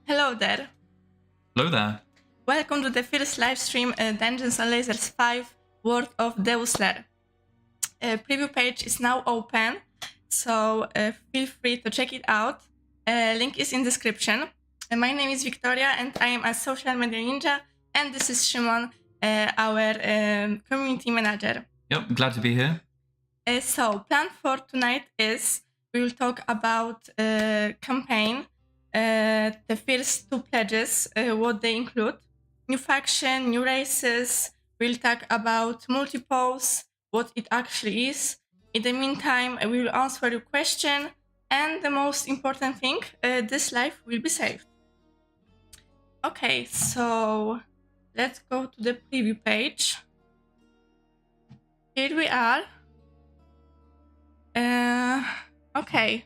Hello there. Hello there. Welcome to the first live stream Dungeons & Lasers 5 World of Deuslair. Preview page is now open, so feel free to check it out. Link is in description. My name is Wiktoria and I am a social media ninja, and this is Szymon, our community manager. Yep, glad to be here. So plan for tonight is we will talk about campaign, the first two pledges, what they include, new faction, new races. We'll talk about multipose, what it actually is. In the meantime, we will answer your question, and the most important thing, this life will be saved. Okay, so let's go to the preview page. Here we are. Okay.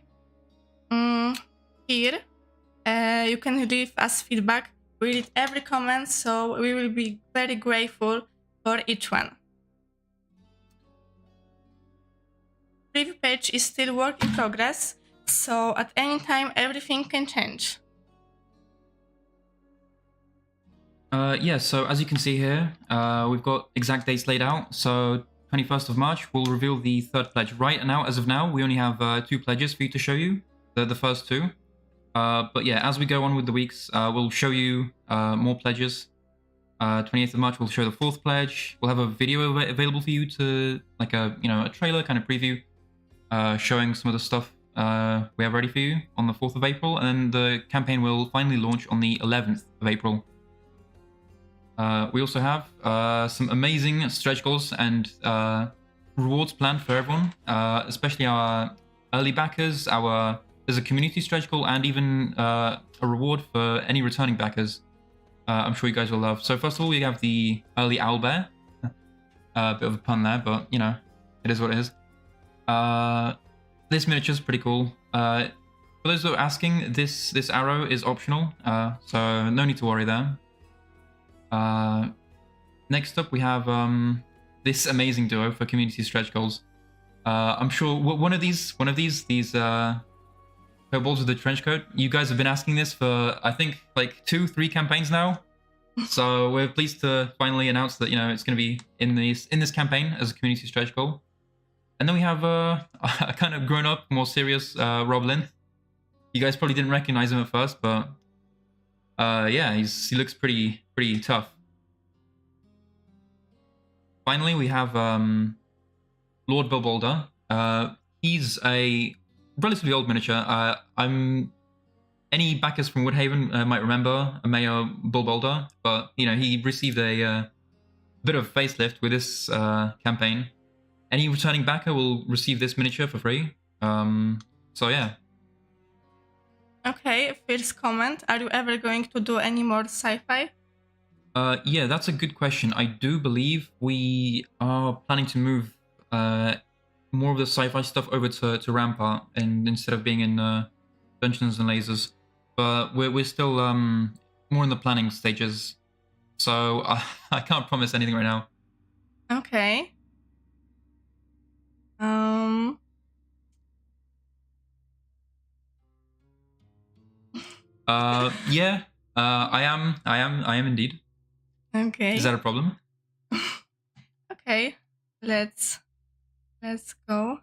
Here, you can leave us feedback. We read every comment, so we will be very grateful for each one. Preview page is still work in progress, so at any time everything can change. Yeah, so as you can see here, we've got exact dates laid out. So 21st of March, we'll reveal the third pledge. Right now, as of now, we only have 2 pledges for you to show you, the first 2. But yeah, as we go on with the weeks, we'll show you more pledges. 28th of March, we'll show the 4th pledge. We'll have a video available for you to, like a trailer kind of preview, showing some of the stuff we have ready for you on the 4th of April. And then the campaign will finally launch on the 11th of April. We also have some amazing stretch goals and rewards planned for everyone, especially our early backers. There's a community stretch goal and even a reward for any returning backers. I'm sure you guys will love. So first of all, we have the early owlbear. A bit of a pun there, but you know, it is what it is. This miniature is pretty cool. For those that are asking, this arrow is optional, so no need to worry there. Next up, we have this amazing duo for community stretch goals. I'm sure one of these kobolds with the trench coat. You guys have been asking this for I think like 2-3 campaigns now. So we're pleased to finally announce that it's going to be in this campaign as a community stretch goal. And then we have a kind of grown up, more serious Rob Linth. You guys probably didn't recognize him at first, but yeah, he looks pretty tough. Finally, we have Lord Bilbolder. He's a relatively old miniature. Any backers from Woodhaven might remember Mayor Bilbolder, but he received a bit of facelift with this campaign. Any returning backer will receive this miniature for free. So yeah. Okay, first comment. Are you ever going to do any more sci-fi? Yeah, that's a good question. I do believe we are planning to move more of the sci-fi stuff over to Rampart, and instead of being in Dungeons and Lasers. But we're still more in the planning stages, so I can't promise anything right now. Okay. Yeah. I am indeed. Okay. Is that a problem? Okay. Let's go.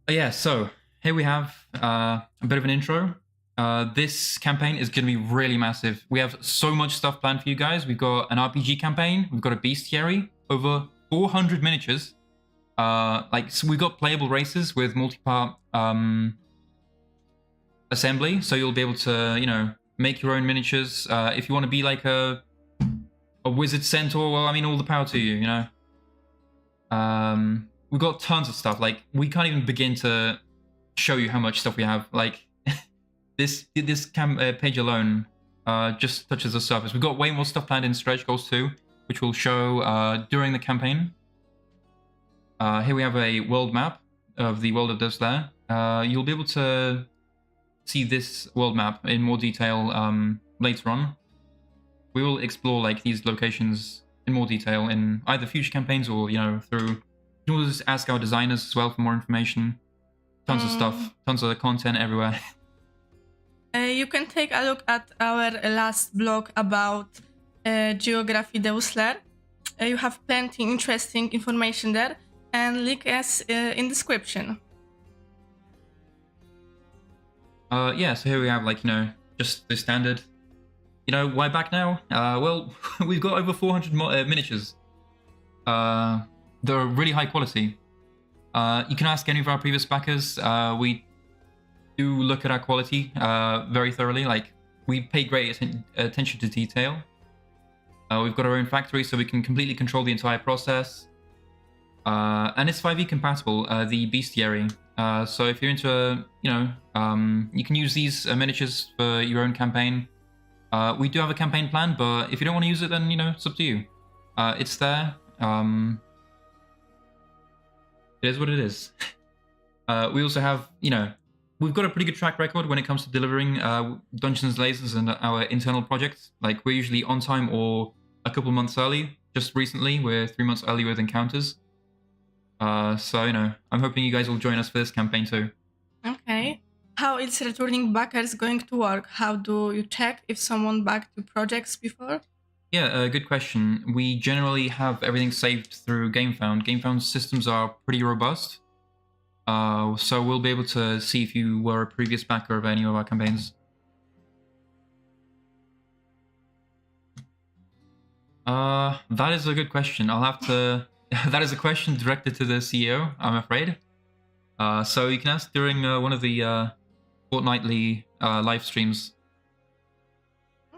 Yeah, so here we have a bit of an intro. This campaign is going to be really massive. We have so much stuff planned for you guys. We've got an RPG campaign. We've got a bestiary. Over 400 miniatures. So we've got playable races with multi-part assembly. So you'll be able to, make your own miniatures. If you want to be like a wizard centaur, well, I mean, all the power to you, We've got tons of stuff. Like, we can't even begin to show you how much stuff we have. Like, this page alone just touches the surface. We've got way more stuff planned in stretch goals too, which we'll show during the campaign. Here we have a world map of the world of Deuslair. You'll be able to see this world map in more detail later on. We will explore like these locations in more detail in either future campaigns or through. You can always ask our designers as well for more information. Tons of stuff, tons of content everywhere. You can take a look at our last blog about geography Deuslair. You have plenty interesting information there, and link us in description. Yeah, so here we have, like, just the standard. Why back now? Well, we've got over 400 miniatures. They're really high quality. You can ask any of our previous backers. We do look at our quality very thoroughly. Like, we pay great attention to detail. We've got our own factory, so we can completely control the entire process. And it's 5e compatible, the bestiary. So if you're into, you can use these miniatures for your own campaign. We do have a campaign plan, but if you don't want to use it, then, it's up to you. It's there. It is what it is. We also have, we've got a pretty good track record when it comes to delivering Dungeons & Lasers and our internal projects. Like, we're usually on time or a couple months early. Just recently, we're 3 months early with encounters. So, I'm hoping you guys will join us for this campaign too. Okay. How is returning backers going to work? How do you check if someone backed your projects before? Yeah, good question. We generally have everything saved through GameFound. GameFound's systems are pretty robust. So we'll be able to see if you were a previous backer of any of our campaigns. That is a good question. I'll have to... that is a question directed to the CEO, I'm afraid. So you can ask during one of the fortnightly live streams.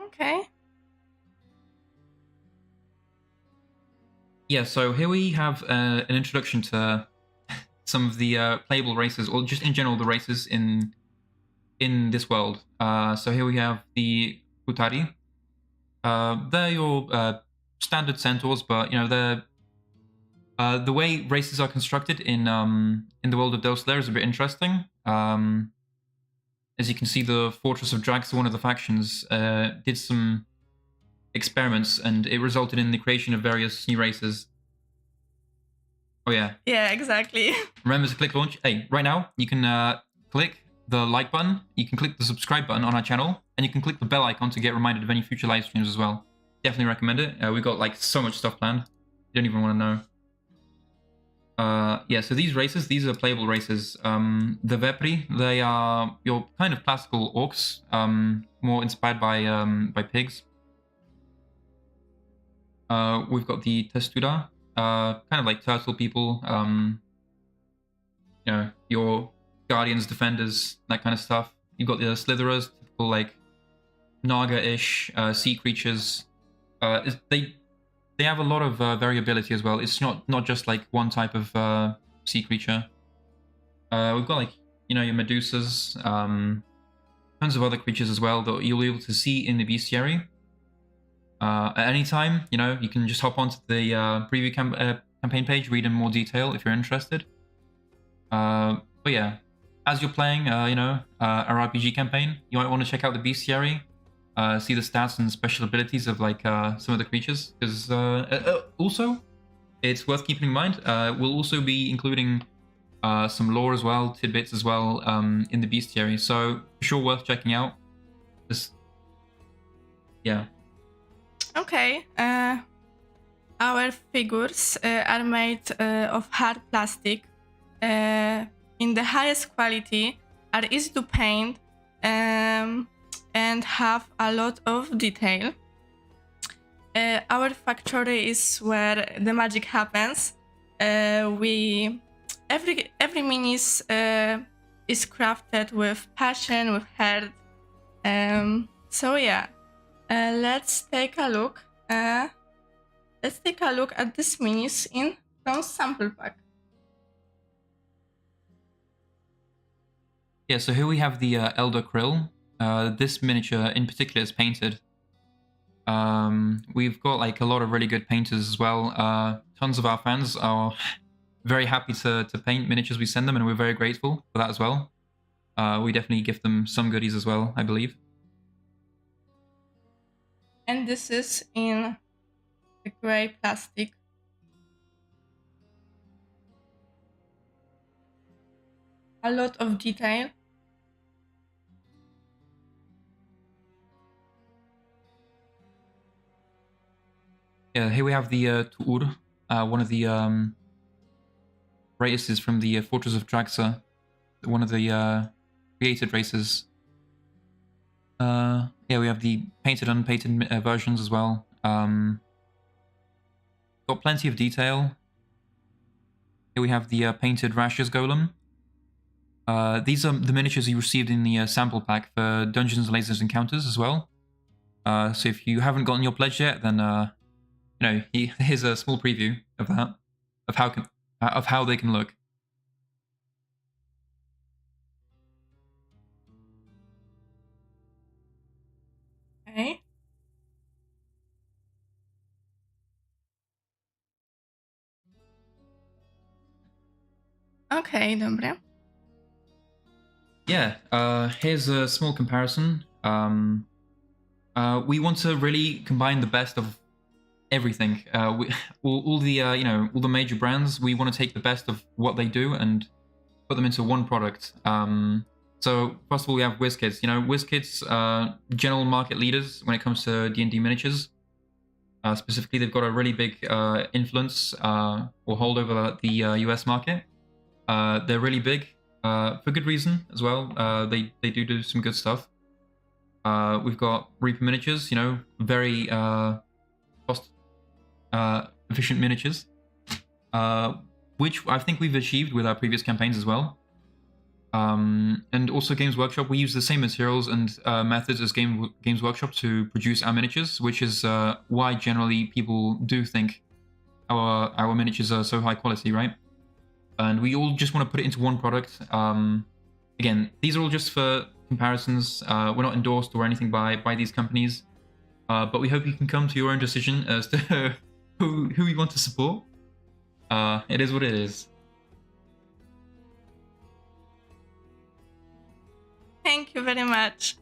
Okay. Yeah, so here we have an introduction to some of the playable races, or just in general the races in this world. So here we have the Futari. They're your standard centaurs, but they're the way races are constructed in the world of Deuslair is a bit interesting. As you can see, the Fortress of Drax, one of the factions, did some experiments, and it resulted in the creation of various new races. Oh yeah. Yeah, exactly. Remember to click launch. Hey, right now you can click the like button, you can click the subscribe button on our channel, and you can click the bell icon to get reminded of any future live streams as well. Definitely recommend it. We've got like so much stuff planned. You don't even want to know. Yeah, so these races, these are playable races. The Vepri, they are your kind of classical orcs, more inspired by pigs. We've got the Testuda, kind of like turtle people. Your guardians, defenders, that kind of stuff. You've got the Slitherers, typical like Naga-ish sea creatures. They have a lot of variability as well. It's not just like one type of sea creature. We've got like your Medusas, tons of other creatures as well that you'll be able to see in the bestiary. At any time, you can just hop onto the preview campaign page, read in more detail if you're interested. But yeah, as you're playing, our RPG campaign, you might want to check out the bestiary. See the stats and special abilities of like some of the creatures, because also it's worth keeping in mind. We'll also be including some lore as well, tidbits as well in the bestiary, so for sure worth checking out. Just yeah. Okay. Our figures are made of hard plastic, in the highest quality, are easy to paint, and have a lot of detail. Our factory is where the magic happens. Every minis is crafted with passion, with heart. So yeah, let's take a look. Let's take a look at these minis in Bronze sample pack. Yeah, so here we have the Elder Krill. This miniature in particular is painted. We've got like a lot of really good painters as well. Tons of our fans are very happy to paint miniatures we send them, and we're very grateful for that as well. We definitely give them some goodies as well, I believe. And this is in the gray plastic. A lot of detail. Yeah, here we have the Tuur, one of the races from the Fortress of Draxa, one of the created races. Yeah, we have the painted, unpainted versions as well. Got plenty of detail. Here we have the painted Rash's Golem. These are the miniatures you received in the sample pack for Dungeons & Lasers Encounters as well. So if you haven't gotten your pledge yet, then you know, here's a small preview of that, of how they can look. Okay. Okay, dobra. Yeah, here's a small comparison. We want to really combine the best of everything. All the you know, all the major brands. We want to take the best of what they do and put them into one product. So first of all, we have WizKids. You know, WizKids, general market leaders when it comes to D&D miniatures. Specifically, they've got a really big influence or hold over the US market. They're really big for good reason as well. They do some good stuff. We've got Reaper miniatures. You know, very cost efficient miniatures, which I think we've achieved with our previous campaigns as well. And also Games Workshop, we use the same materials and methods as Games Workshop to produce our miniatures, which is why generally people do think our miniatures are so high quality, right? And we all just want to put it into one product. Again, these are all just for comparisons. We're not endorsed or anything by these companies, but we hope you can come to your own decision as to who you want to support. It is what it is. Thank you very much.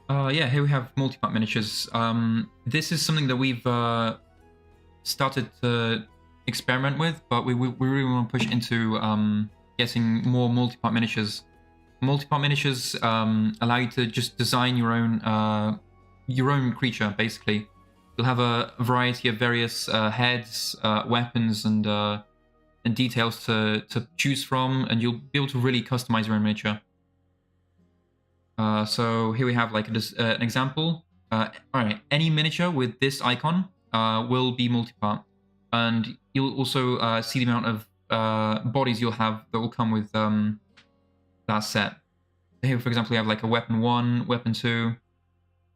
Yeah, here we have multi-part miniatures. This is something that we've started to experiment with, but we really want to push into getting more multi-part miniatures. Multi-part miniatures allow you to just design your own creature, basically. You'll have a variety of various heads, weapons, and details to choose from, and you'll be able to really customize your own miniature. So here we have like an example. All right, any miniature with this icon will be multi-part, and you'll also see the amount of bodies you'll have that will come with that set. Here, for example, we have like a weapon 1, weapon 2,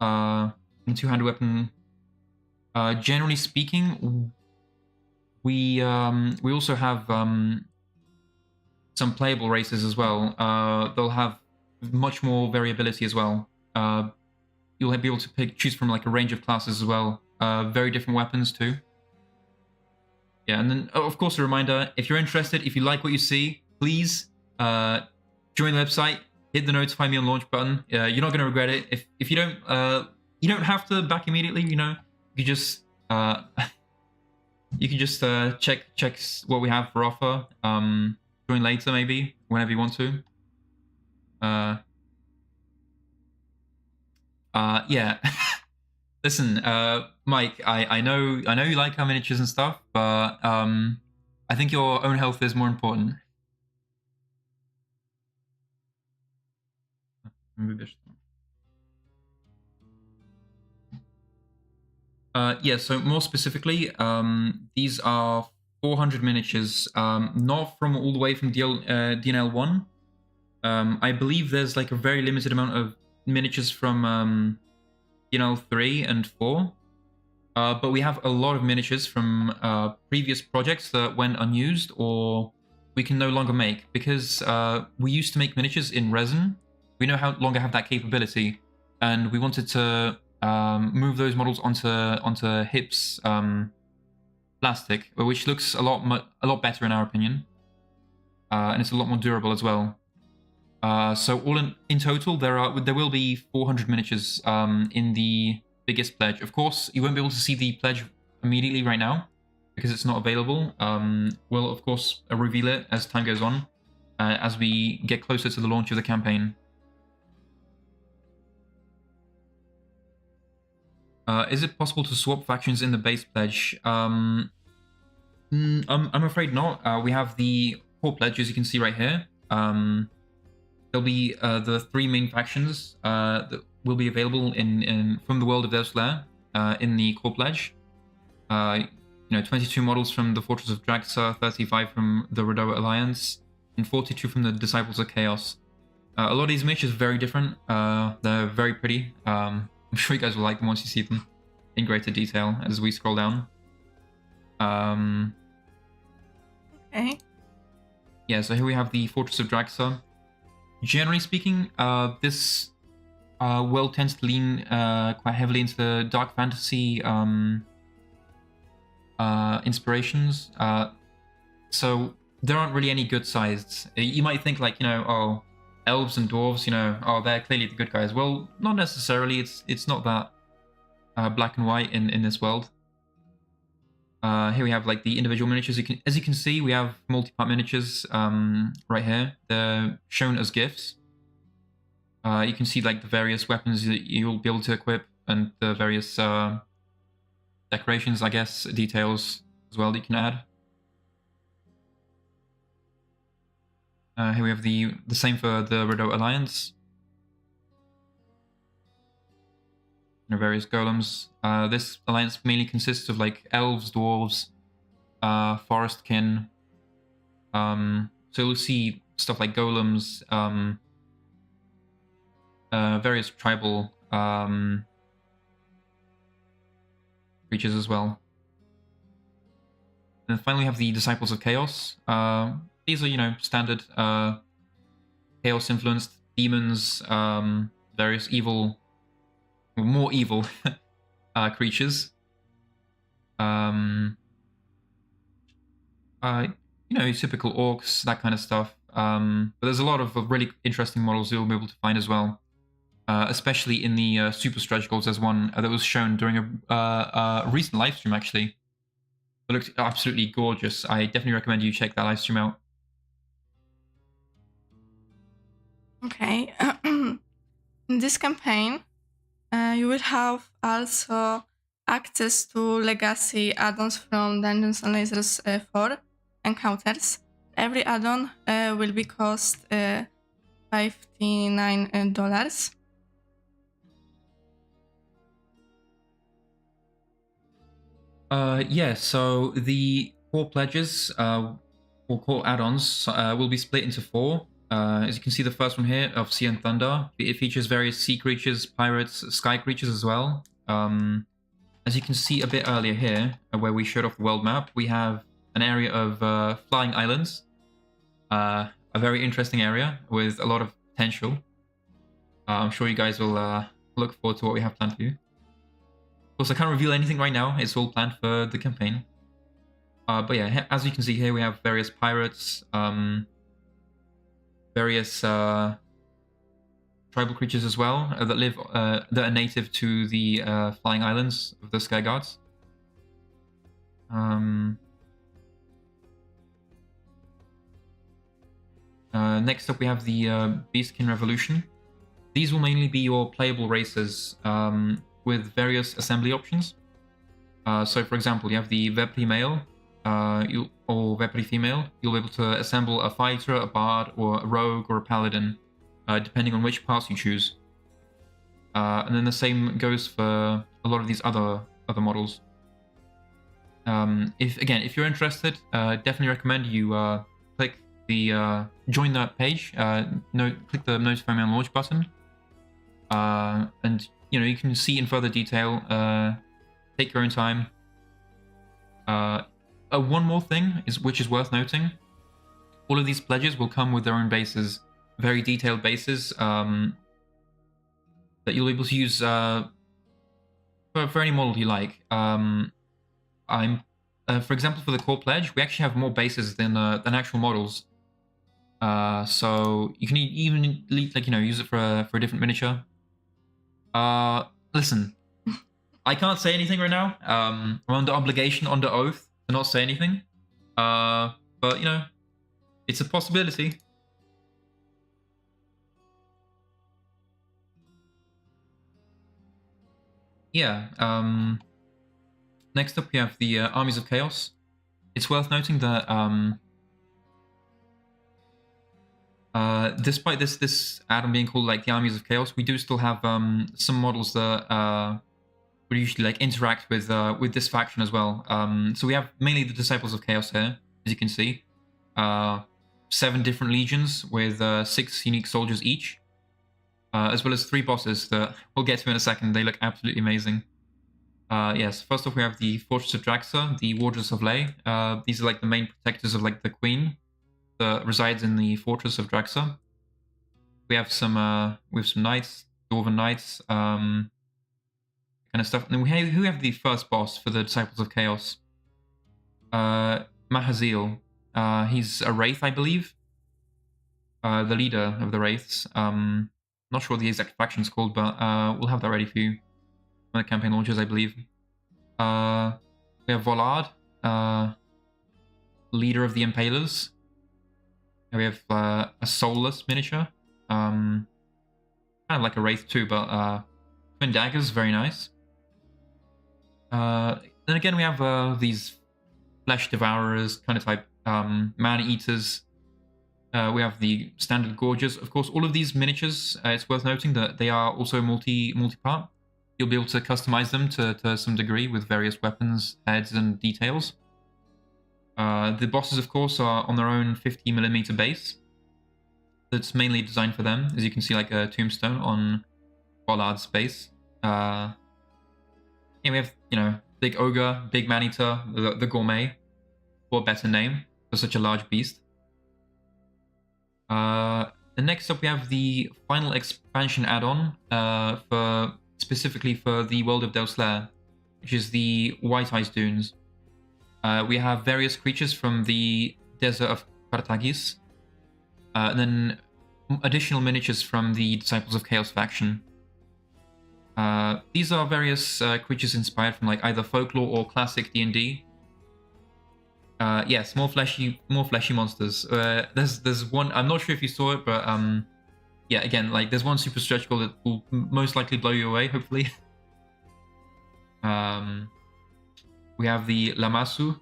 and two-handed weapon. Generally speaking, we also have some playable races as well. They'll have much more variability as well. You'll be able to choose from like a range of classes as well. Very different weapons too. Yeah, and then of course a reminder: if you're interested, if you like what you see, please join the website. Hit the notify me on launch button. You're not going to regret it. If you don't have to back immediately. You know, you just you can just check what we have for offer. Join later maybe whenever you want to. Yeah. Listen, Mike, I know you like our miniatures and stuff, but I think your own health is more important. Yeah, so more specifically, these are 400 miniatures, not from all the way from D&L 1. I believe there's like a very limited amount of miniatures from D&L 3 and 4. But we have a lot of miniatures from previous projects that went unused or we can no longer make because we used to make miniatures in resin. We no longer have that capability, and we wanted to move those models onto HIPS plastic, which looks a lot better in our opinion, and it's a lot more durable as well. So all in total, there will be 400 miniatures in the biggest pledge. Of course, you won't be able to see the pledge immediately right now because it's not available. We'll of course reveal it as time goes on. as we get closer to the launch of the campaign. Is it possible to swap factions in the base pledge? I'm afraid not. We have the core pledge, as you can see right here. There'll be the 3 main factions that will be available from the world of Deuslair in the core pledge. 22 models from the Fortress of Draxa, 35 from the Redoa Alliance, and 42 from the Disciples of Chaos. A lot of these miniatures are very different. They're very pretty. I'm sure you guys will like them once you see them in greater detail as we scroll down. Okay. Yeah, so here we have the Fortress of Draxa. Generally speaking, this world tends to lean quite heavily into the dark fantasy inspirations. So there aren't really any good sides. You might think like, oh, elves and dwarves, oh, they're clearly the good guys. Well, not necessarily. It's not that black and white in this world. Here we have like the individual miniatures. As you can see, we have multi-part miniatures right here. They're shown as gifts. You can see like the various weapons that you'll be able to equip and the various decorations, I guess, details as well that you can add. Here we have the same for the Redoa Alliance. Various golems. This alliance mainly consists of like elves, dwarves, forestkin. So you'll see stuff like golems, various tribal creatures as well. And then finally we have the Disciples of Chaos. These are, standard chaos-influenced demons, various evil, more evil creatures. Typical orcs, that kind of stuff. But there's a lot of really interesting models you'll be able to find as well. Especially in the super stretch goals. There's one that was shown during a recent live stream, actually. It looks absolutely gorgeous. I definitely recommend you check that live stream out. Okay. In this campaign, you will have also access to legacy add-ons from Dungeons & Lasers 4 encounters. Every add-on will be cost $59. Yeah, so the core pledges, or core add-ons, will be split into 4. As you can see, the first one here of Sea and Thunder, it features various sea creatures, pirates, sky creatures as well. As you can see a bit earlier here, where we showed off the world map, we have an area of flying islands. A very interesting area with a lot of potential. I'm sure you guys will look forward to what we have planned for you. Of course, I can't reveal anything right now. It's all planned for the campaign. But yeah, as you can see here, we have various pirates, various tribal creatures as well that live that are native to the flying islands of the Sky Guards. Next up, we have the Beastkin Revolution. These will mainly be your playable races with various assembly options. So, for example, you have the Vepri male or Vepri female. You'll be able to assemble a fighter, a bard, or a rogue, or a paladin, depending on which parts you choose. And then the same goes for a lot of these other models. If you're interested, definitely recommend you click the join that page. Click the notify me on launch button, and you can see in further detail. Take your own time. One more thing which is worth noting: all of these pledges will come with their own bases, very detailed bases that you'll be able to use for any model you like. For example, for the core pledge, we actually have more bases than actual models. So you can even use it for a different miniature. Listen, I can't say anything right now. I'm under obligation, under oath, to not say anything. But it's a possibility. yeah, next up we have the Armies of Chaos. It's worth noting that despite this add-on being called like the Armies of Chaos, we do still have some models that would usually like interact with this faction as well. So we have mainly the Disciples of Chaos here, as you can see. 7 different legions with 6 unique soldiers each, as well as 3 bosses that we'll get to in a second. They look absolutely amazing. Yes, first off we have the Fortress of Draxa, the Wardress of Ley. These are like the main protectors of like the Queen that resides in the Fortress of Draxa. We have some knights, Dwarven knights, kind of stuff. And then we have the first boss for the Disciples of Chaos, Mahazil. He's a wraith, I believe. The leader of the wraiths. Not sure what the exact faction's called, but we'll have that ready for you when the campaign launches, I believe. We have Volard, leader of the Impalers. We have a soulless miniature, kind of like a wraith too, but twin daggers, very nice. Then again, we have these flesh devourers, kind of type man-eaters. We have the standard gorges. Of course, all of these miniatures, it's worth noting that they are also multi-part. You'll be able to customize them to some degree with various weapons, heads, and details. The bosses, of course, are on their own 50mm base. That's mainly designed for them, as you can see, like a tombstone on Bollard's base. Yeah, we have, Big Ogre, Big Man-Eater, the Gourmet, for a better name for such a large beast. And next up, we have the final expansion add-on specifically for the world of Deuslair, which is the White Ice Dunes. We have various creatures from the Desert of Carthagis, and then additional miniatures from the Disciples of Chaos faction. These are various creatures inspired from like either folklore or classic D&D. Yes, more fleshy monsters. There's one, I'm not sure if you saw it, but yeah, again, like there's one super stretch goal that will most likely blow you away, hopefully. We have the Lamasu.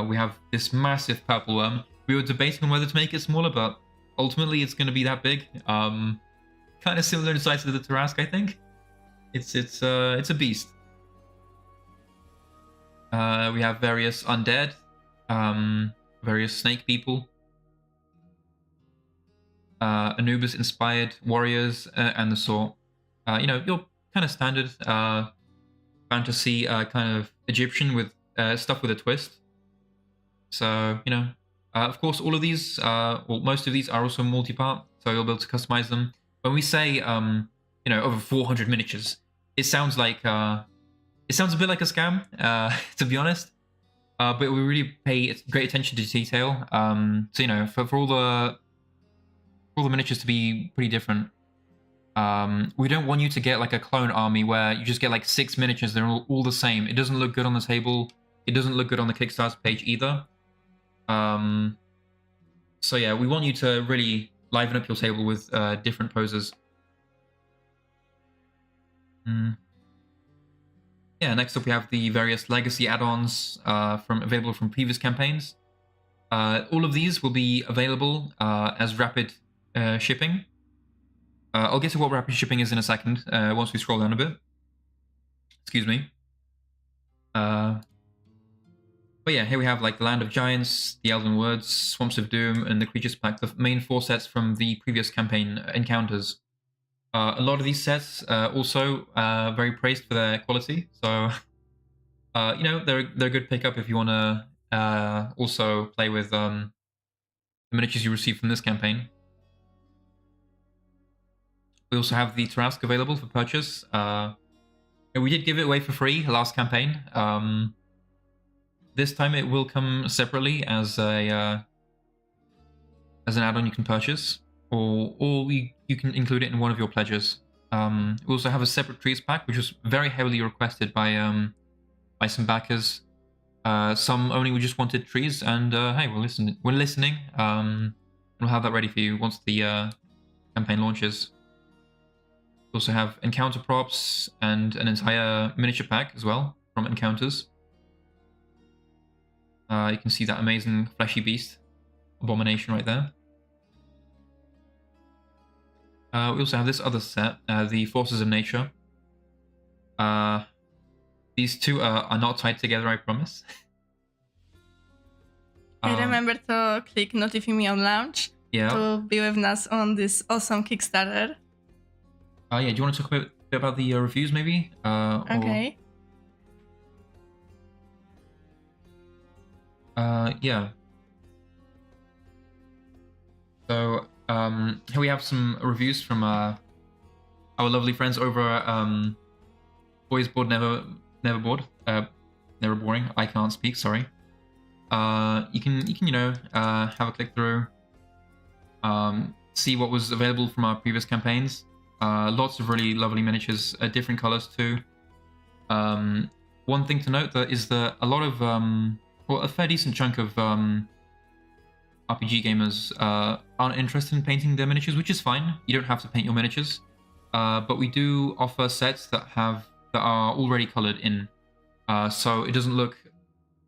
We have this massive purple worm. We were debating on whether to make it smaller, but ultimately it's going to be that big. Kind of similar in size to the Tarask, I think. It's a beast. We have various undead, various snake people, Anubis-inspired warriors, and the sort. Your kind of standard fantasy kind of Egyptian with stuff with a twist. So, of course, all of these, well, most of these are also multi-part, so you'll be able to customize them. When we say, over 400 miniatures, it sounds like, it sounds a bit like a scam, to be honest. But we really pay great attention to detail. So, for all the miniatures to be pretty different. We don't want you to get like a clone army where you just get like 6 miniatures, they're all the same. It doesn't look good on the table. It doesn't look good on the Kickstarter page either. So yeah, we want you to really liven up your table with different poses. Yeah, next up we have the various legacy add-ons available from previous campaigns. All of these will be available as rapid shipping. I'll get to what rapid shipping is in a second, once we scroll down a bit. Excuse me. But yeah, here we have like the Land of Giants, the Elven Woods, Swamps of Doom, and the Creatures Pack, the main 4 sets from the previous campaign encounters. A lot of these sets also very praised for their quality, so they're a good pickup if you want to also play with the miniatures you receive from this campaign. We also have the Tarask available for purchase. We did give it away for free last campaign. This time it will come separately as an add-on you can purchase, or you can include it in one of your pledges. We also have a separate trees pack, which was very heavily requested by some backers. Some only just wanted trees, and hey, we're listening. We'll have that ready for you once the campaign launches. We also have encounter props and an entire miniature pack as well from encounters. You can see that amazing fleshy beast abomination right there. We also have this other set, the Forces of Nature. These two are not tied together, I promise. Remember to click Notify Me on launch to be with us on this awesome Kickstarter. Yeah, do you want to talk a bit about the reviews maybe? Okay. Yeah. So here we have some reviews from our lovely friends over Boys Bored Never Bored. Never Boring. I can't speak, sorry. You can have a click through, see what was available from our previous campaigns. Lots of really lovely miniatures, different colors too. One thing to note that is that a lot of a fair decent chunk of RPG gamers aren't interested in painting their miniatures, which is fine. You don't have to paint your miniatures, but we do offer sets that are already colored in, so it doesn't look.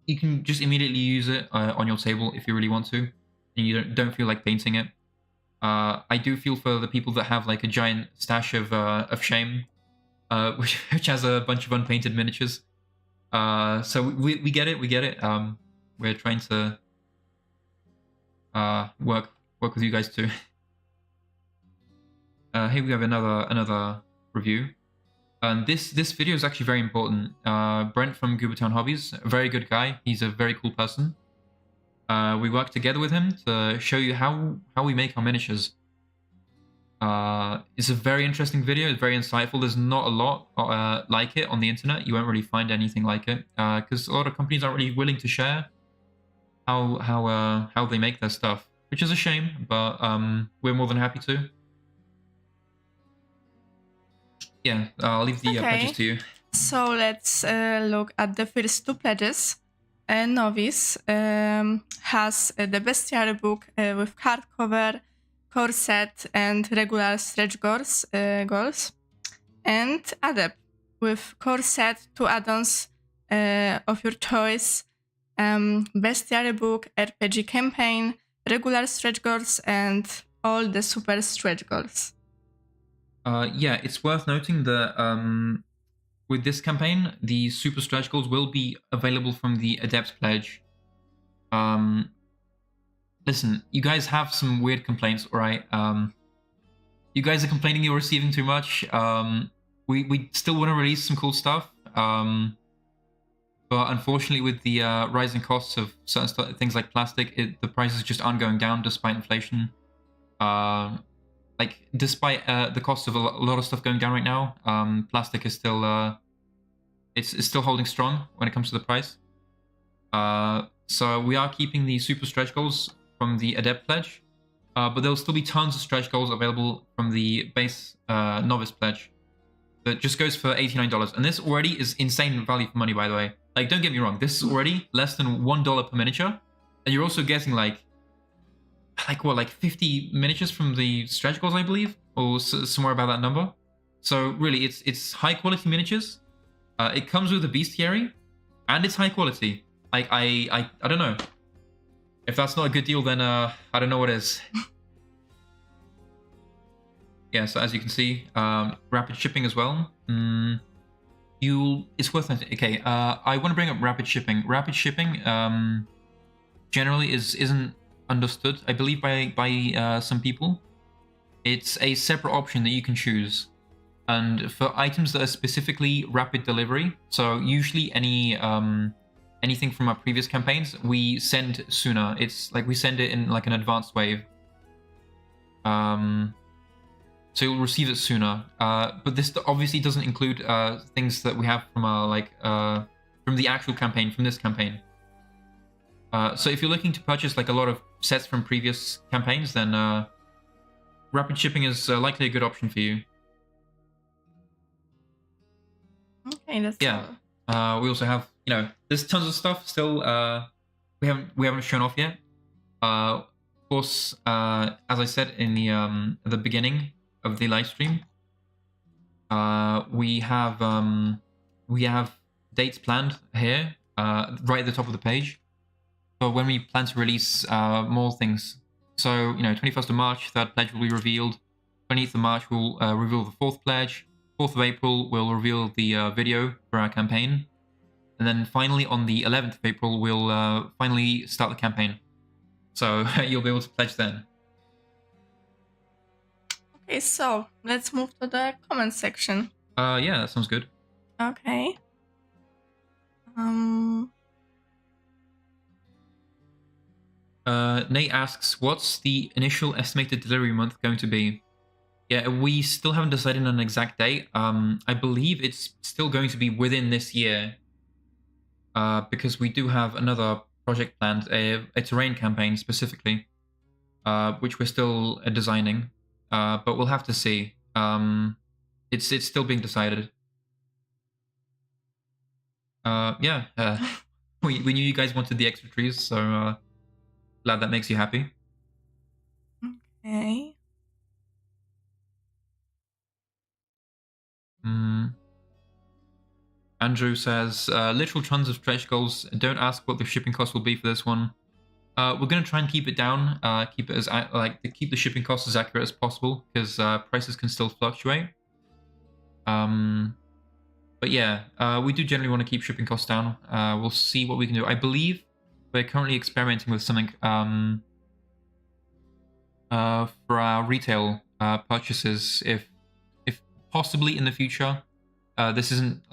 You can just immediately use it on your table if you really want to, and you don't feel like painting it. I do feel for the people that have like a giant stash of shame, which has a bunch of unpainted miniatures. So we get it. We're trying to work with you guys too. Here we have another review. And this video is actually very important. Brent from Goobertown Hobbies, a very good guy. He's a very cool person. We worked together with him to show you how we make our miniatures. It's a very interesting video. It's very insightful. There's not a lot like it on the internet. You won't really find anything like it because a lot of companies aren't really willing to share how they make their stuff, which is a shame. But we're more than happy to. Yeah, I'll leave the pledges to you. So let's look at the first two pledges. Novice has the Bestiary book with hardcover, core set, and regular stretch goals, and Adept with core set, 2 add-ons of your choice, Bestiary book, RPG campaign, regular stretch goals, and all the super stretch goals. Yeah, it's worth noting that with this campaign, the super stretch goals will be available from the Adept pledge. Listen, you guys have some weird complaints, alright? You guys are complaining you're receiving too much. We still want to release some cool stuff. But unfortunately, with the rising costs of certain things like plastic, the prices just aren't going down despite inflation. Like, despite the cost of a lot of stuff going down right now, plastic is still it's still holding strong when it comes to the price. So we are keeping the super stretch goals from the Adept pledge, but there'll still be tons of stretch goals available from the base novice pledge. That just goes for $89, and this already is insane value for money, by the way. Like, don't get me wrong, this is already less than $1 per miniature, and you're also getting like 50 miniatures from the stretch goals, I believe, or somewhere about that number. So really, it's high quality miniatures. It comes with a bestiary, and it's high quality. I don't know. If that's not a good deal, then I don't know what is. Yeah, so as you can see, rapid shipping as well. It's worth it. Okay, I want to bring up rapid shipping. Rapid shipping generally isn't understood, I believe, by some people. It's a separate option that you can choose, and for items that are specifically rapid delivery, so usually anything from our previous campaigns, we send sooner. It's like we send it in like an advanced wave, so you'll receive it sooner. But this obviously doesn't include things that we have from our from the actual campaign, from this campaign. So if you're looking to purchase like a lot of sets from previous campaigns, then rapid shipping is likely a good option for you. Okay, that's all. We also have, there's tons of stuff still we haven't shown off yet. Of course, as I said in the beginning of the live stream, we have dates planned here, right at the top of the page. So when we plan to release more things. So, 21st of March, third pledge will be revealed. 28th of March, we'll reveal the fourth pledge. 4th of April, we'll reveal the video for our campaign. And then finally, on the 11th of April, we'll finally start the campaign. So you'll be able to pledge then. Okay, so let's move to the comment section. Yeah, that sounds good. Okay. Nate asks, what's the initial estimated delivery month going to be? Yeah, we still haven't decided on an exact date. I believe it's still going to be within this year. Because we do have another project planned, a terrain campaign specifically, which we're still designing. But we'll have to see. It's still being decided. Yeah, we knew you guys wanted the extra trees, so glad that makes you happy. Okay. Andrew says, literal tons of stretch goals. Don't ask what the shipping cost will be for this one. We're gonna try and keep it down, keep it as keep the shipping costs as accurate as possible, because prices can still fluctuate. But yeah, we do generally want to keep shipping costs down. We'll see what we can do. I believe we're currently experimenting with something for our retail purchases. If possibly in the future, this isn't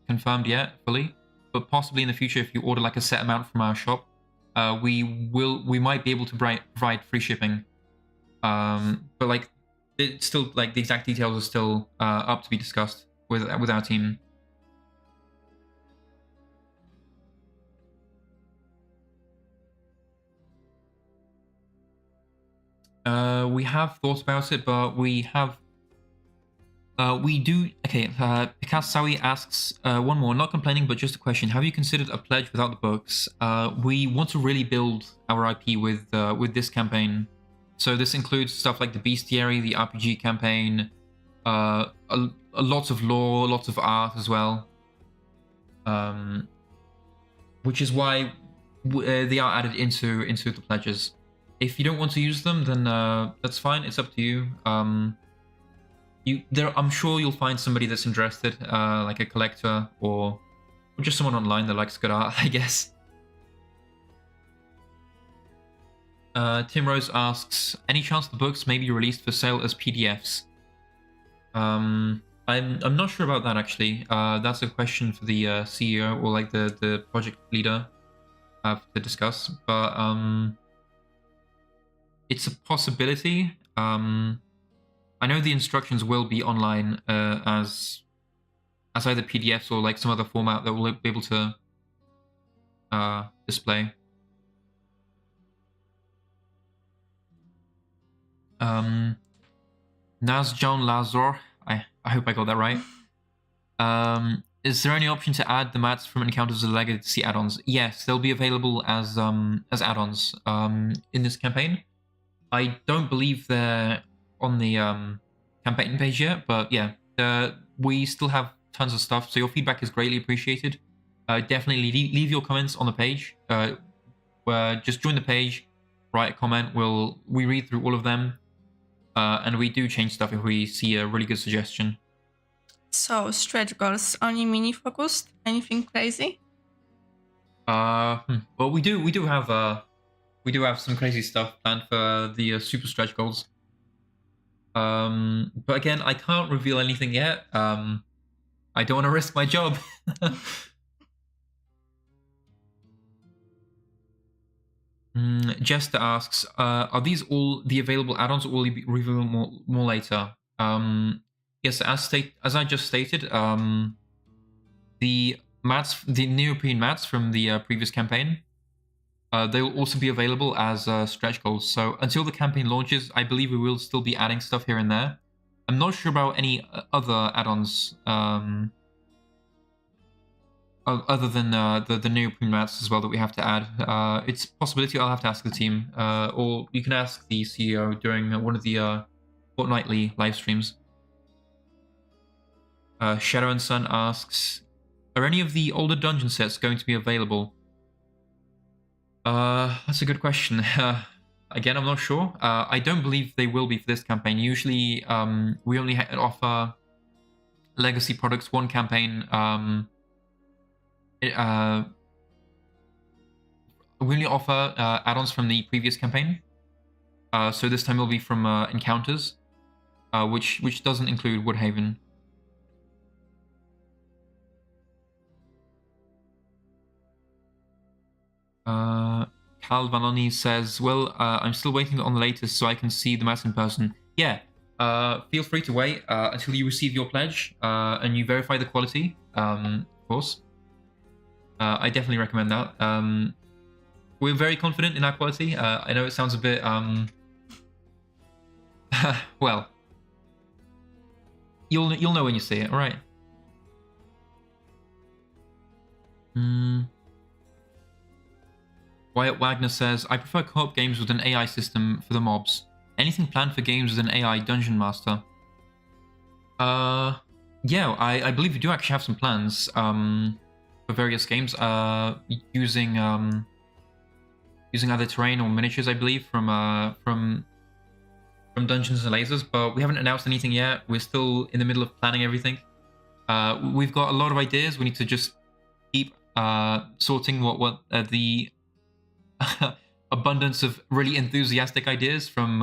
confirmed yet fully, but possibly in the future, if you order a set amount from our shop, we might be able to provide free shipping. But it's still the exact details are still up to be discussed with our team. We have thought about it, but we do. Okay, Pikasawi asks one more. Not complaining, but just a question. Have you considered a pledge without the books? We want to really build our IP with this campaign. So this includes stuff like the Bestiary, the RPG campaign, a lot of lore, lots of art as well. Which is why they are added into the pledges. If you don't want to use them, then that's fine. It's up to you. I'm sure you'll find somebody that's interested, like a collector or just someone online that likes good art, I guess. Tim Rose asks, any chance the books may be released for sale as PDFs? I'm not sure about that actually. That's a question for the CEO or the project leader to discuss. But it's a possibility. I know the instructions will be online as either PDFs or some other format that we'll be able to display. Nazjon Lazor, I hope I got that right. Is there any option to add the mats from Encounters of the Legacy add-ons? Yes, they'll be available as add-ons in this campaign. I don't believe they're on the campaign page yet, but yeah, we still have tons of stuff, so your feedback is greatly appreciated. Definitely leave your comments on the page. Just join the page, write a comment. We read through all of them, and we do change stuff if we see a really good suggestion. So stretch goals, only mini focused? Anything crazy? Well, we do have some crazy stuff planned for the super stretch goals. But again, I can't reveal anything yet. I don't want to risk my job. Jester asks, are these all the available add-ons, or will you be revealing more later? Yes, as I just stated, the Neoprene mats from the previous campaign, they will also be available as stretch goals. So until the campaign launches, I believe we will still be adding stuff here and there. I'm not sure about any other add-ons other than the Neoprene mats as well that we have to add. It's a possibility. I'll have to ask the team, or you can ask the CEO during one of the fortnightly live streams. Shadow and Sun asks, are any of the older dungeon sets going to be available? That's a good question. Again, I'm not sure. I don't believe they will be for this campaign. Usually, we only offer legacy products one campaign. We only offer add-ons from the previous campaign. So this time it'll be from Encounters, which doesn't include Woodhaven. Cal Vanoni says, well, I'm still waiting on the latest so I can see the maps in person. Yeah, feel free to wait until you receive your pledge and you verify the quality, of course. I definitely recommend that. We're very confident in our quality. I know it sounds a bit, well, you'll know when you see it, all right? Wyatt Wagner says, I prefer co-op games with an AI system for the mobs. Anything planned for games with an AI dungeon master? Yeah, I believe we do actually have some plans for various games using either terrain or miniatures, I believe, from Dungeons and Lasers, but we haven't announced anything yet. We're still in the middle of planning everything. We've got a lot of ideas. We need to just keep sorting what the abundance of really enthusiastic ideas from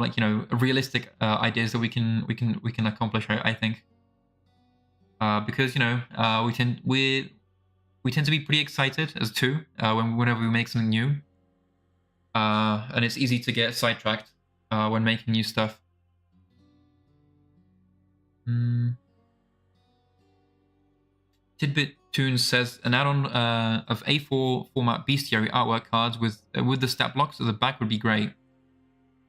like, you know, realistic ideas that we can accomplish. I think because, you know, we tend to be pretty excited as two whenever we make something new, and it's easy to get sidetracked when making new stuff. Tidbit Toons says an add-on of A4 format bestiary artwork cards with the stat blocks at the back would be great.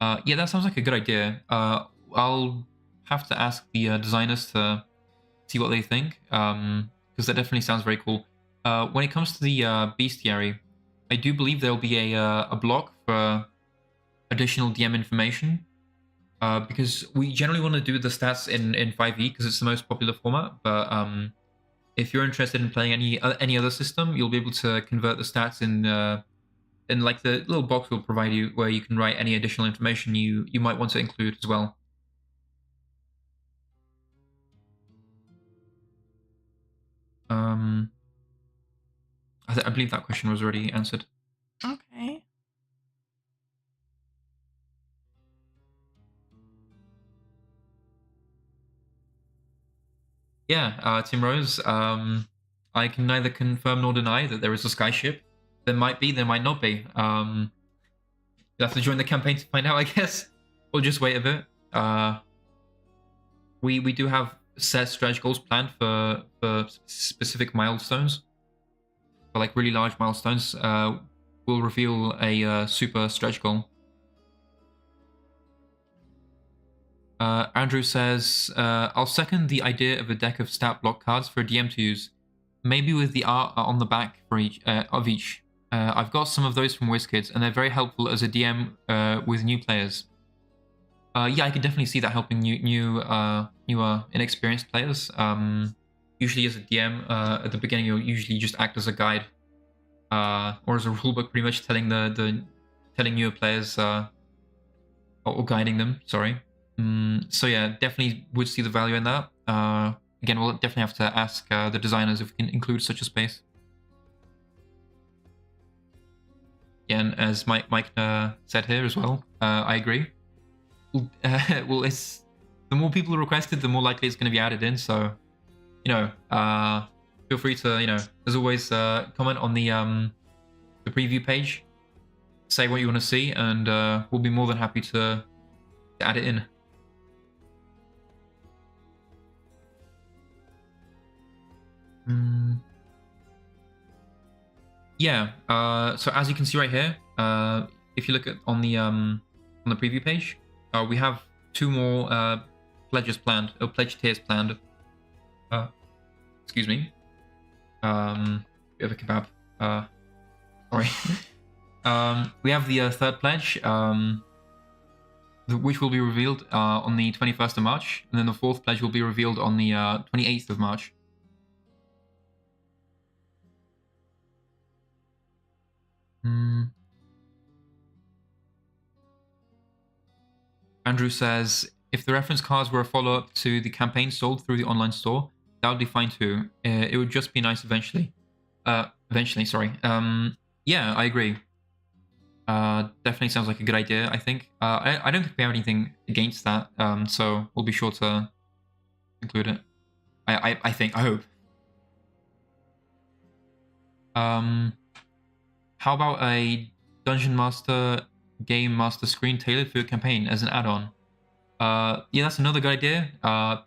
Yeah, that sounds like a good idea. I'll have to ask the designers to see what they think, because that definitely sounds very cool. When it comes to the bestiary, I do believe there'll be a block for additional DM information, because we generally want to do the stats in 5e because it's the most popular format, but if you're interested in playing any other system, you'll be able to convert the stats in like the little box will provide you where you can write any additional information you might want to include as well. I believe that question was already answered. Okay. Yeah, Tim Rose, I can neither confirm nor deny that there is a skyship. There might be, there might not be. You'll have to join the campaign to find out, I guess. Or just wait a bit. We do have set stretch goals planned for specific milestones. For like really large milestones, we'll reveal a super stretch goal. Andrew says, I'll second the idea of a deck of stat block cards for a DM to use, maybe with the art on the back for each of each. I've got some of those from WizKids, and they're very helpful as a DM with new players. Yeah, I can definitely see that helping newer, inexperienced players. Usually, as a DM, at the beginning, you'll usually just act as a guide, or as a rulebook, pretty much telling telling newer players or guiding them. Sorry. So yeah, definitely would see the value in that. Again, we'll definitely have to ask the designers if we can include such a space. Yeah, and as Mike said here as well, I agree. Well, it's the more people requested, the more likely it's going to be added in. So, you know, feel free to, you know, as always, comment on the preview page, say what you want to see, and we'll be more than happy to add it in. Yeah, so as you can see right here, if you look at on the preview page, we have 2 more pledges planned, or pledge tiers planned. Excuse me. Bit of a kebab. Sorry. We have the third pledge. which will be revealed on the 21st of March, and then the 4th pledge will be revealed on the 28th of March. Andrew says, if the reference cards were a follow-up to the campaign sold through the online store, that would be fine too. It would just be nice eventually. Sorry. Yeah, I agree. Definitely sounds like a good idea, I think. I don't think we have anything against that, so we'll be sure to include it. I think, I hope. How about a Dungeon Master Game Master screen tailored for your campaign as an add-on? Yeah, that's another good idea.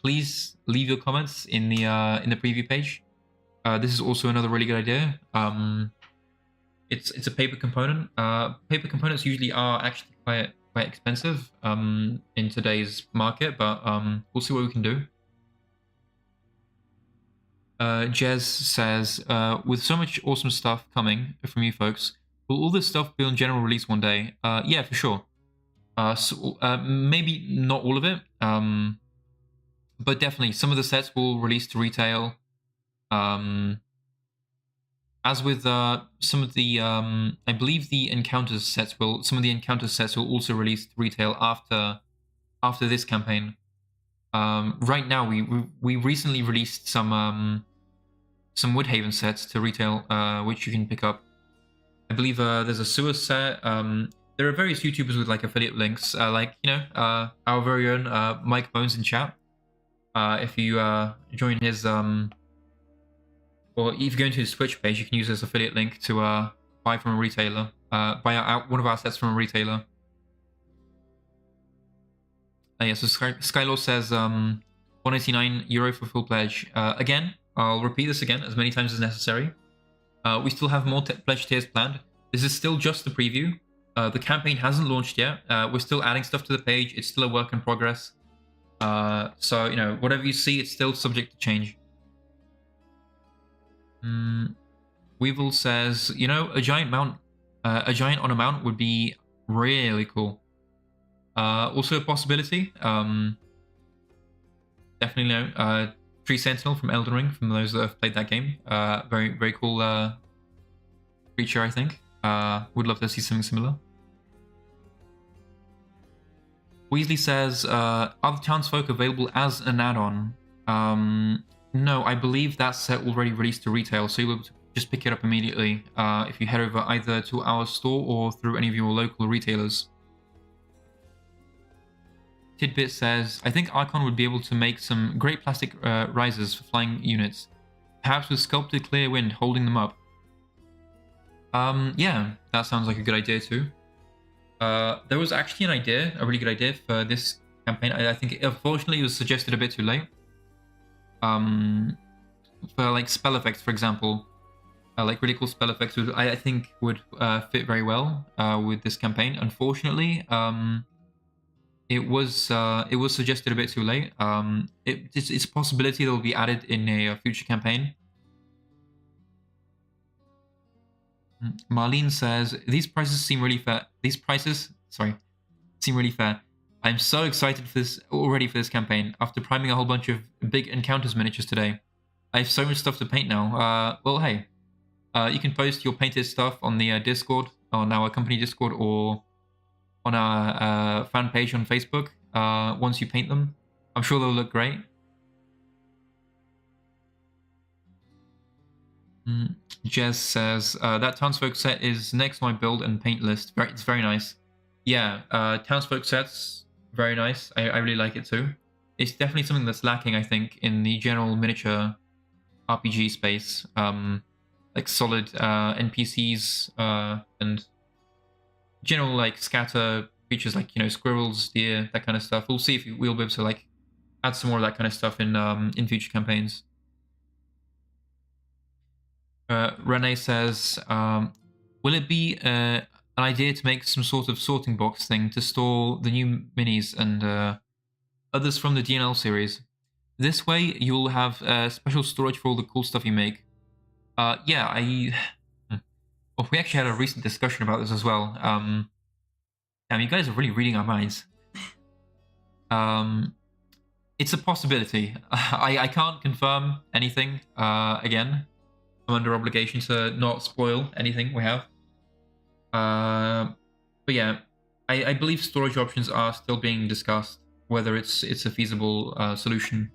Please leave your comments in the preview page. This is also another really good idea. It's a paper component. Paper components usually are actually quite expensive in today's market, but we'll see what we can do. Jez says, with so much awesome stuff coming from you folks, will all this stuff be on general release one day? Yeah, for sure. So, maybe not all of it, but definitely some of the sets will release to retail. As with some of the, I believe the encounters sets will also release to retail after this campaign. Right now, we recently released some Woodhaven sets to retail, which you can pick up. I believe there's a sewer set. There are various YouTubers with like affiliate links, like our very own Mike Bones in chat. If you join his or if you go into his Twitch page, you can use this affiliate link to buy from a retailer, buy one of our sets from a retailer. Yeah, so Skylord says €189 for full pledge. Again, I'll repeat this again as many times as necessary. We still have more pledge tiers planned. This is still just the preview. The campaign hasn't launched yet. We're still adding stuff to the page. It's still a work in progress. So, whatever you see, it's still subject to change. Weevil says, a giant on a mount would be really cool. Also a possibility. Definitely no. Tree Sentinel from Elden Ring, from those that have played that game. Very, very cool creature, I think. Would love to see something similar. Weasley says, are the townsfolk available as an add-on? No, I believe that set already released to retail, so you'll just pick it up immediately if you head over either to our store or through any of your local retailers. Tidbit says, I think Archon would be able to make some great plastic risers for flying units, perhaps with sculpted clear wind holding them up. Yeah, that sounds like a good idea too. There was actually a really good idea for this campaign. I think, unfortunately, it was suggested a bit too late. For like spell effects, for example, like really cool spell effects, I think would fit very well with this campaign. Unfortunately, it was suggested a bit too late. It's a possibility that will be added in a future campaign. Marlene says, these prices seem really fair. Seem really fair. I'm so excited for this campaign. After priming a whole bunch of big encounters miniatures today, I have so much stuff to paint now. Well, hey, you can post your painted stuff on the Discord, on our company Discord, or on our fan page on Facebook. Once you paint them, I'm sure they'll look great. Jez says, that Townsfolk set is next on my build and paint list. It's very nice. Yeah, Townsfolk sets, very nice. I really like it too. It's definitely something that's lacking, I think, in the general miniature RPG space. Like solid NPCs and general like scatter features like, squirrels, deer, that kind of stuff. We'll see if we'll be able to like add some more of that kind of stuff in future campaigns. Renee says, will it be an idea to make some sort of sorting box thing to store the new minis and others from the D&L series? This way you'll have special storage for all the cool stuff you make. Yeah, we actually had a recent discussion about this as well. Damn, you guys are really reading our minds. It's a possibility. I can't confirm anything. Again, I'm under obligation to not spoil anything we have. But yeah, I believe storage options are still being discussed, whether it's a feasible solution.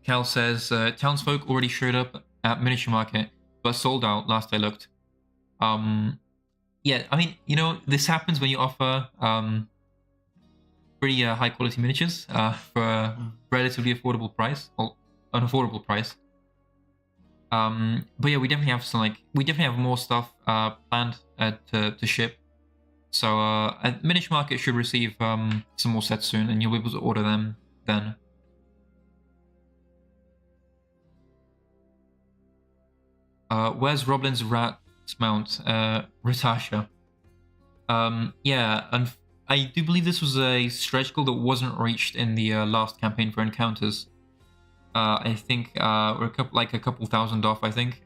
Cal says, townsfolk already showed up at Miniature Market, but sold out last I looked. Yeah, I mean, you know, this happens when you offer pretty high quality miniatures for a relatively affordable price, or an affordable price. But yeah, we definitely have we definitely have more stuff planned to ship. So at Miniature Market should receive some more sets soon, and you'll be able to order them then. Where's Roblin's rat mount? Ratasha. Yeah, and I do believe this was a stretch goal that wasn't reached in the last campaign for encounters. I think we're a couple thousand off, I think.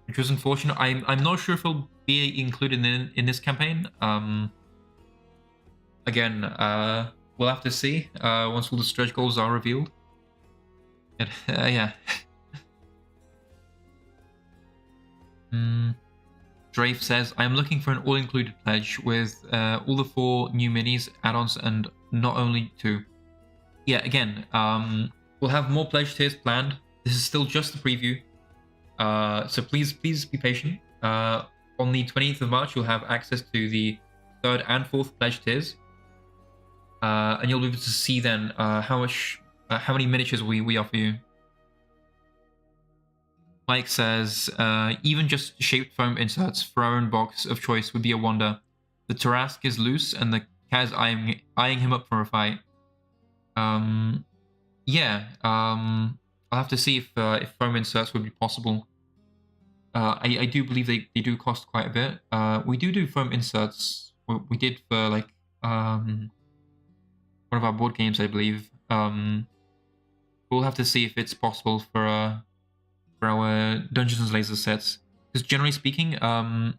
Which was unfortunate. I'm not sure if it'll be included in this campaign. Again, we'll have to see once all the stretch goals are revealed. Yeah. Drafe says, I am looking for an all-included pledge with all the 4 new minis, add-ons, and not only 2. Yeah, again, we'll have more pledge tiers planned. This is still just the preview. So please be patient. On the 20th of March, you'll have access to the 3rd and 4th pledge tiers. And you'll be able to see then how many miniatures we offer you. Mike says, even just shaped foam inserts for our own box of choice would be a wonder. The Tarask is loose and the cat is eyeing him up for a fight. Yeah, I'll have to see if foam inserts would be possible. I do believe they do cost quite a bit. We do foam inserts. We did for like one of our board games, I believe. We'll have to see if it's possible for our Dungeons & Lasers sets, because generally speaking, our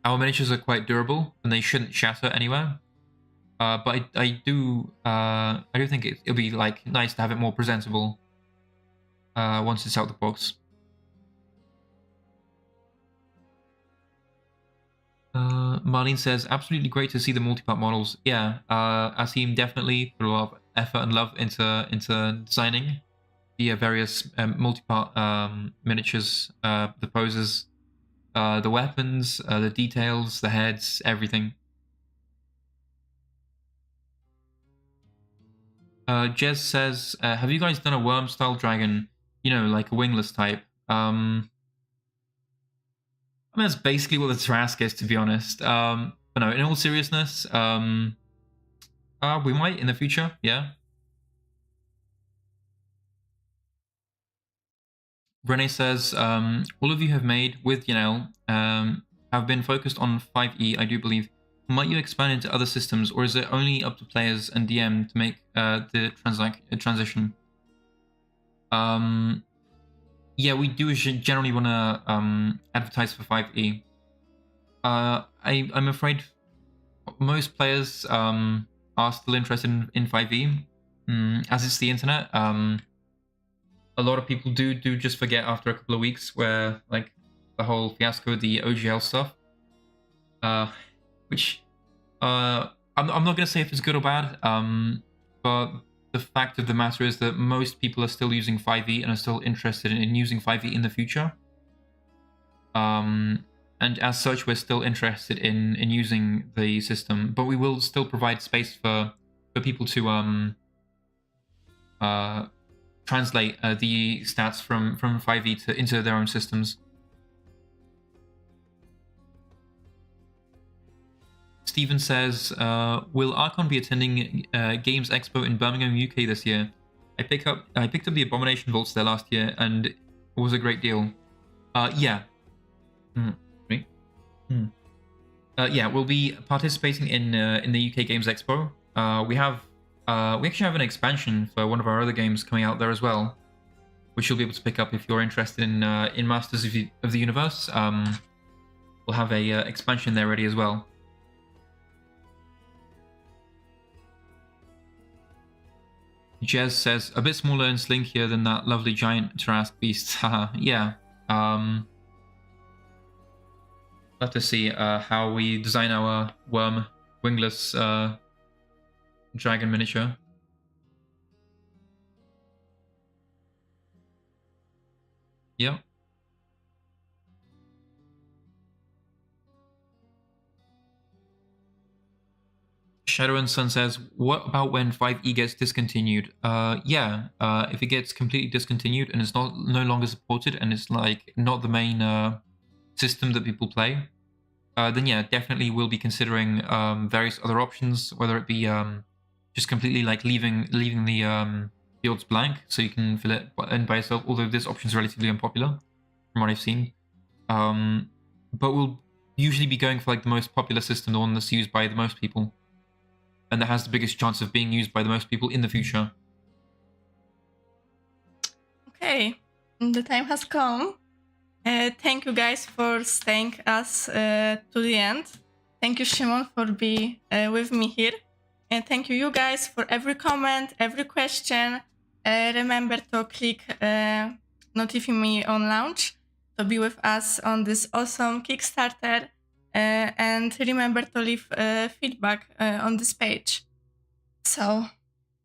miniatures are quite durable and they shouldn't shatter anywhere. But I do think it'll be like nice to have it more presentable once it's out the box. Marlene says, absolutely great to see the multi-part models. Yeah, Asim definitely put a lot of effort and love into designing the various multi-part miniatures, the poses, the weapons, the details, the heads, everything. Jez says, have you guys done a worm-style dragon? You know, like a wingless type? I mean, that's basically what the Tarask is, to be honest. But no, in all seriousness, we might in the future, yeah. Rene says, all of you have made with D&L have been focused on 5e, I do believe. Might you expand into other systems, or is it only up to players and DM to make the transition? Yeah, we do generally want to advertise for 5e. I'm afraid most players are still interested in 5e, as it's the internet. A lot of people do just forget after a couple of weeks, where like the whole fiasco, the OGL stuff, which I'm not gonna say if it's good or bad, but the fact of the matter is that most people are still using 5e and are still interested in using 5e in the future. And as such, we're still interested in using the system, but we will still provide space for people to translate the stats from 5e into their own systems. Steven says, will Archon be attending Games Expo in Birmingham, UK this year? I picked up the Abomination Vaults there last year, and it was a great deal. Yeah. Yeah, we'll be participating in the UK Games Expo. We actually have an expansion for one of our other games coming out there as well, which you'll be able to pick up if you're interested in Masters of the Universe. We'll have a expansion there ready as well. Jez says, a bit smaller and slinkier than that lovely giant Tarrasque beast. Haha, yeah. Love to see how we design our worm wingless dragon miniature. Yep. Shadow and Sun says, what about when 5e gets discontinued? If it gets completely discontinued and it's no longer supported and it's like not the main system that people play, then yeah, definitely we'll be considering various other options, whether it be just completely like leaving the fields blank so you can fill it in by yourself, although this option is relatively unpopular from what I've seen. But we'll usually be going for like the most popular system, the one that's used by the most people, and that has the biggest chance of being used by the most people in the future. Okay, the time has come. Thank you guys for staying us to the end. Thank you, Szymon, for being with me here. And thank you guys for every comment, every question. Remember to click notify me on launch to be with us on this awesome Kickstarter. And remember to leave feedback on this page. So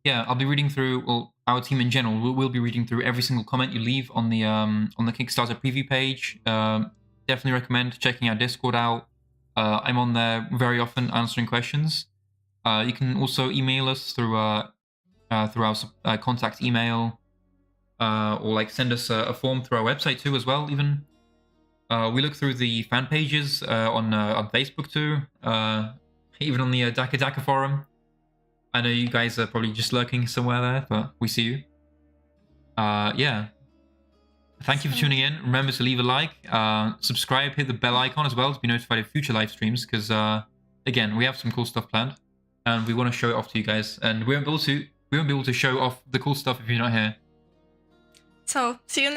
yeah, I'll be reading through, well, our team in general will be reading through every single comment you leave on the Kickstarter preview page. Definitely recommend checking our Discord out. I'm on there very often answering questions. You can also email us through our contact email, or like send us a form through our website too as well. Even we look through the fan pages on Facebook too, even on the Daka Daka forum. I know you guys are probably just lurking somewhere there, but we see you. Yeah. Thank you for tuning in. Remember to leave a like, subscribe, hit the bell icon as well to be notified of future live streams, because again, we have some cool stuff planned and we want to show it off to you guys, and we won't be able to show off the cool stuff if you're not here. see you next